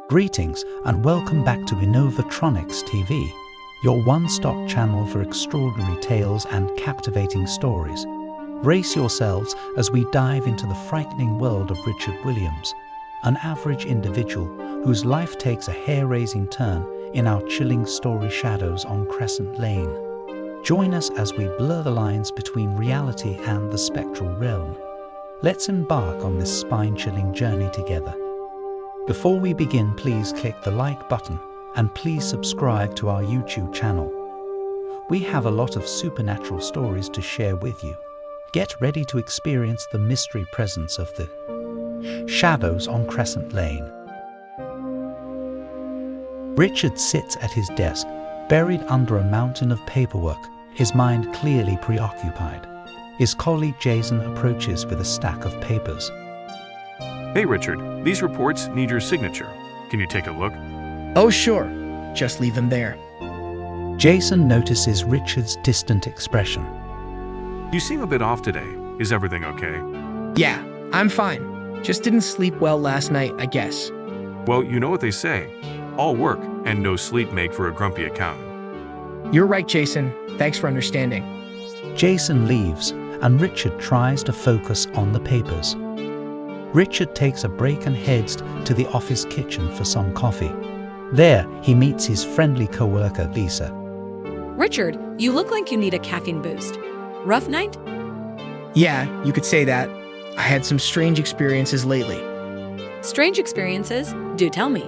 Greetings and welcome back to Innovatronics TV, your one-stop channel for extraordinary tales and captivating stories. Brace yourselves as we dive into the frightening world of Richard Williams, an average individual whose life takes a hair-raising turn in our chilling story Shadows on Crescent Lane. Join us as we blur the lines between reality and the spectral realm. Let's embark on this spine-chilling journey together. Before we begin, please click the like button and please subscribe to our YouTube channel. We have a lot of supernatural stories to share with you. Get ready to experience the mystery presence of the Shadows on Crescent Lane. Richard sits at his desk, buried under a mountain of paperwork, his mind clearly preoccupied. His colleague Jason approaches with a stack of papers. Hey Richard, these reports need your signature. Can you take a look? Oh sure, just leave them there. Jason notices Richard's distant expression. You seem a bit off today. Is everything okay? Yeah, I'm fine. Just didn't sleep well last night, I guess. Well, you know what they say. All work and no sleep make for a grumpy accountant. You're right, Jason. Thanks for understanding. Jason leaves, and Richard tries to focus on the papers. Richard takes a break and heads to the office kitchen for some coffee. There, he meets his friendly co-worker, Lisa. Richard, you look like you need a caffeine boost. Rough night? Yeah, you could say that. I had some strange experiences lately. Strange experiences? Do tell me.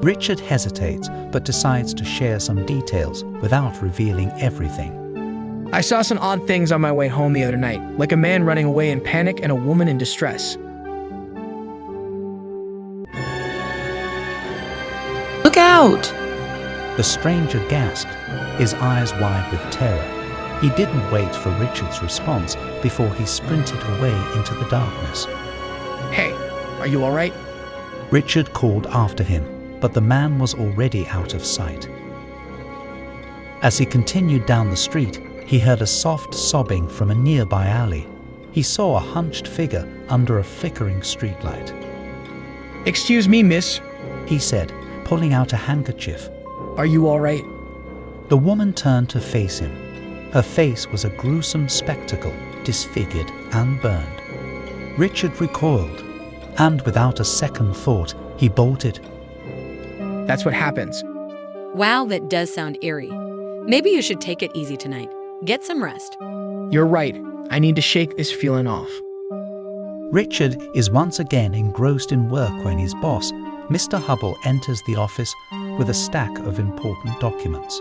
Richard hesitates, but decides to share some details without revealing everything. I saw some odd things on my way home the other night, like a man running away in panic and a woman in distress. Look out! The stranger gasped, his eyes wide with terror. He didn't wait for Richard's response before he sprinted away into the darkness. Hey, are you all right? Richard called after him, but the man was already out of sight. As he continued down the street, he heard a soft sobbing from a nearby alley. He saw a hunched figure under a flickering streetlight. Excuse me, miss, he said, pulling out a handkerchief. Are you all right? The woman turned to face him. Her face was a gruesome spectacle, disfigured and burned. Richard recoiled, and without a second thought, he bolted. That's what happens. Wow, that does sound eerie. Maybe you should take it easy tonight. Get some rest. You're right. I need to shake this feeling off. Richard is once again engrossed in work when his boss, Mr. Hubble, enters the office with a stack of important documents.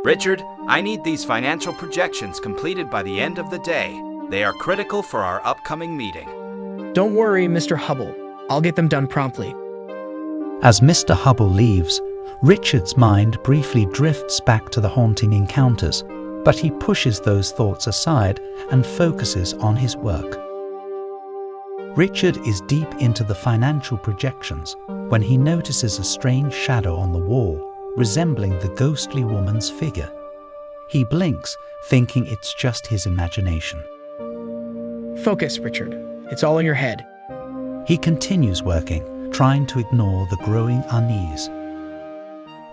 Richard, I need these financial projections completed by the end of the day. They are critical for our upcoming meeting. Don't worry, Mr. Hubble. I'll get them done promptly. As Mr. Hubble leaves, Richard's mind briefly drifts back to the haunting encounters, but he pushes those thoughts aside and focuses on his work. Richard is deep into the financial projections when he notices a strange shadow on the wall, resembling the ghostly woman's figure. He blinks, thinking it's just his imagination. Focus, Richard. It's all in your head. He continues working, trying to ignore the growing unease.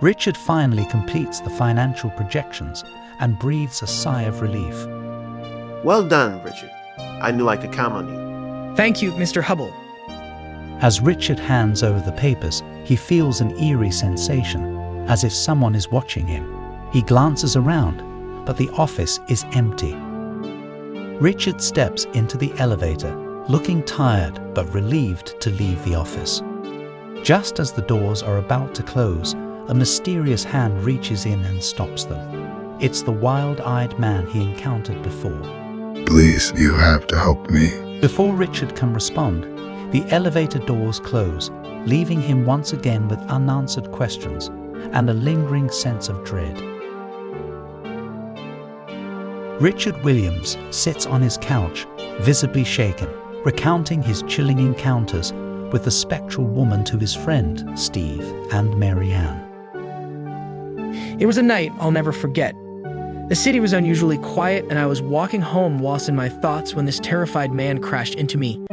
Richard finally completes the financial projections and breathes a sigh of relief. Well done, Richard. I knew I could count on you. Thank you, Mr. Hubble. As Richard hands over the papers, he feels an eerie sensation, as if someone is watching him. He glances around, but the office is empty. Richard steps into the elevator, looking tired but relieved to leave the office. Just as the doors are about to close, a mysterious hand reaches in and stops them. It's the wild-eyed man he encountered before. Please, you have to help me. Before Richard can respond, the elevator doors close, leaving him once again with unanswered questions and a lingering sense of dread. Richard Williams sits on his couch, visibly shaken, recounting his chilling encounters with the spectral woman to his friend, Steve, and Mary Ann. It was a night I'll never forget. The city was unusually quiet, and I was walking home lost in my thoughts when this terrified man crashed into me.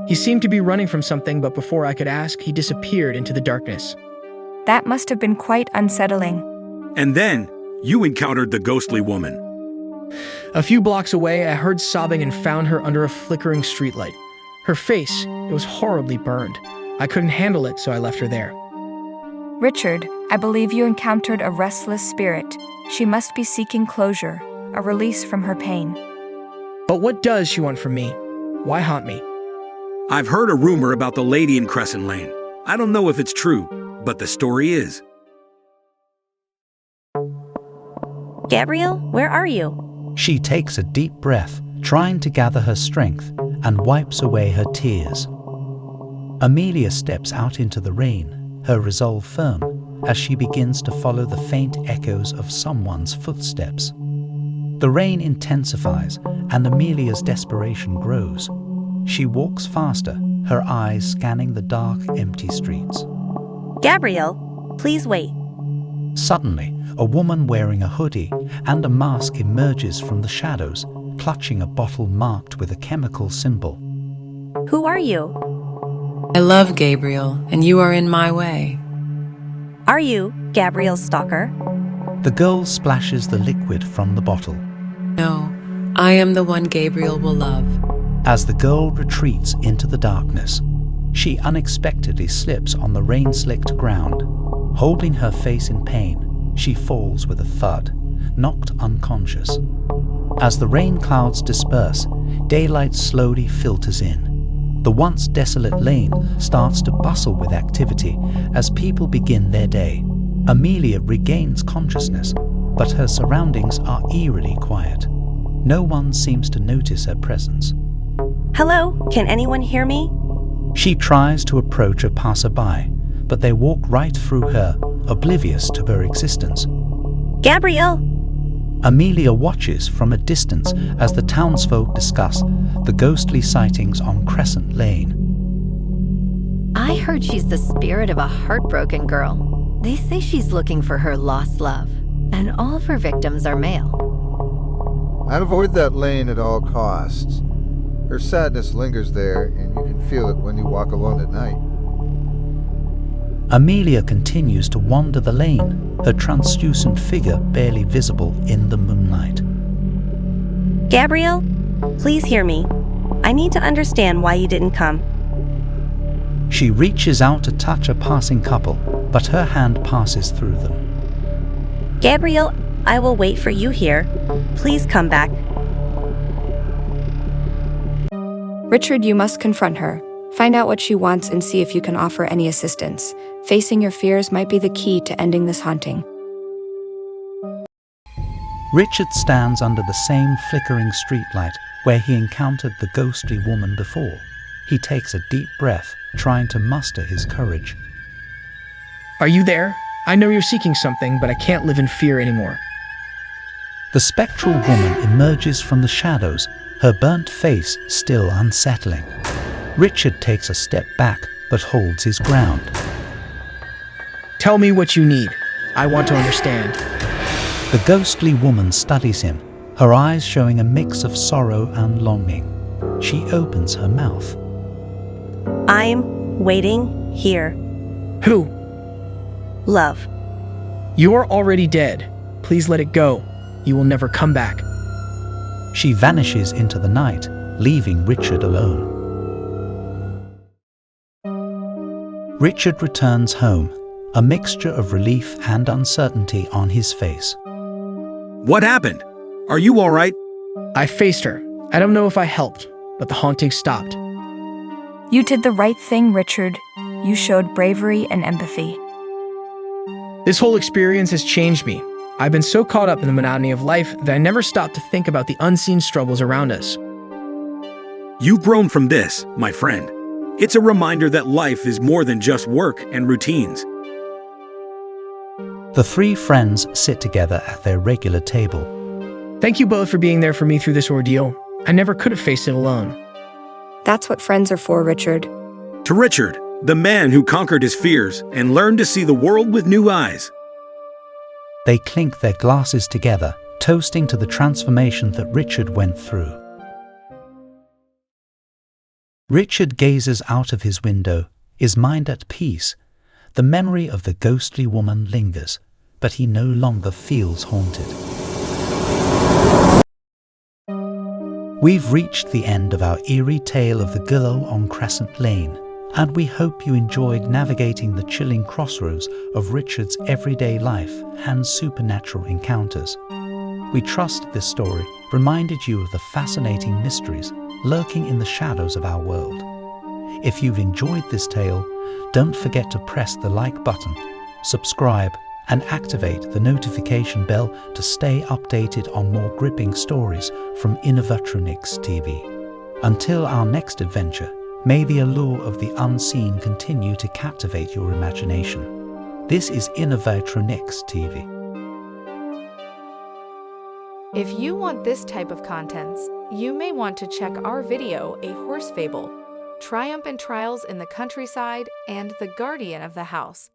He seemed to be running from something, but before I could ask, he disappeared into the darkness. That must have been quite unsettling. And then, you encountered the ghostly woman. A few blocks away, I heard sobbing and found her under a flickering streetlight. Her face, it was horribly burned. I couldn't handle it, so I left her there. Richard, I believe you encountered a restless spirit. She must be seeking closure, a release from her pain. But what does she want from me? Why haunt me? I've heard a rumor about the lady in Crescent Lane. I don't know if it's true, but the story is. Gabrielle, where are you? She takes a deep breath, trying to gather her strength, and wipes away her tears. Amelia steps out into the rain, her resolve firm, as she begins to follow the faint echoes of someone's footsteps. The rain intensifies, and Amelia's desperation grows. She walks faster, her eyes scanning the dark, empty streets. Gabrielle, please wait. Suddenly, a woman wearing a hoodie and a mask emerges from the shadows, clutching a bottle marked with a chemical symbol. Who are you? I love Gabriel, and you are in my way. Are you Gabrielle's stalker? The girl splashes the liquid from the bottle. No, I am the one Gabriel will love. As the girl retreats into the darkness, she unexpectedly slips on the rain-slicked ground. Holding her face in pain, she falls with a thud, knocked unconscious. As the rain clouds disperse, daylight slowly filters in. The once desolate lane starts to bustle with activity as people begin their day. Amelia regains consciousness, but her surroundings are eerily quiet. No one seems to notice her presence. Hello, can anyone hear me? She tries to approach a passerby, but they walk right through her, oblivious to her existence. Gabrielle! Amelia watches from a distance as the townsfolk discuss the ghostly sightings on Crescent Lane. I heard she's the spirit of a heartbroken girl. They say she's looking for her lost love, and all of her victims are male. I'd avoid that lane at all costs. Her sadness lingers there, and you can feel it when you walk alone at night. Amelia continues to wander the lane, her translucent figure barely visible in the moonlight. Gabrielle, please hear me. I need to understand why you didn't come. She reaches out to touch a passing couple, but her hand passes through them. Gabrielle, I will wait for you here. Please come back. Richard, you must confront her. Find out what she wants and see if you can offer any assistance. Facing your fears might be the key to ending this haunting. Richard stands under the same flickering streetlight where he encountered the ghostly woman before. He takes a deep breath, trying to muster his courage. Are you there? I know you're seeking something, but I can't live in fear anymore. The spectral woman emerges from the shadows, her burnt face still unsettling. Richard takes a step back, but holds his ground. Tell me what you need. I want to understand. The ghostly woman studies him, her eyes showing a mix of sorrow and longing. She opens her mouth. I'm waiting here. Who? Love. You're already dead. Please let it go. You will never come back. She vanishes into the night, leaving Richard alone. Richard returns home, a mixture of relief and uncertainty on his face. What happened? Are you all right? I faced her. I don't know if I helped, but the haunting stopped. You did the right thing, Richard. You showed bravery and empathy. This whole experience has changed me. I've been so caught up in the monotony of life that I never stopped to think about the unseen struggles around us. You've grown from this, my friend. It's a reminder that life is more than just work and routines. The three friends sit together at their regular table. Thank you both for being there for me through this ordeal. I never could have faced it alone. That's what friends are for, Richard. To Richard, the man who conquered his fears and learned to see the world with new eyes. They clink their glasses together, toasting to the transformation that Richard went through. Richard gazes out of his window, his mind at peace. The memory of the ghostly woman lingers, but he no longer feels haunted. We've reached the end of our eerie tale of the girl on Crescent Lane, and we hope you enjoyed navigating the chilling crossroads of Richard's everyday life and supernatural encounters. We trust this story reminded you of the fascinating mysteries lurking in the shadows of our world. If you've enjoyed this tale, don't forget to press the like button, subscribe, and activate the notification bell to stay updated on more gripping stories from Innovatronics TV. Until our next adventure, may the allure of the unseen continue to captivate your imagination. This is Innovatronics TV. If you want this type of contents, you may want to check our video A Horse Fable, Triumph and Trials in the Countryside, and The Guardian of the House.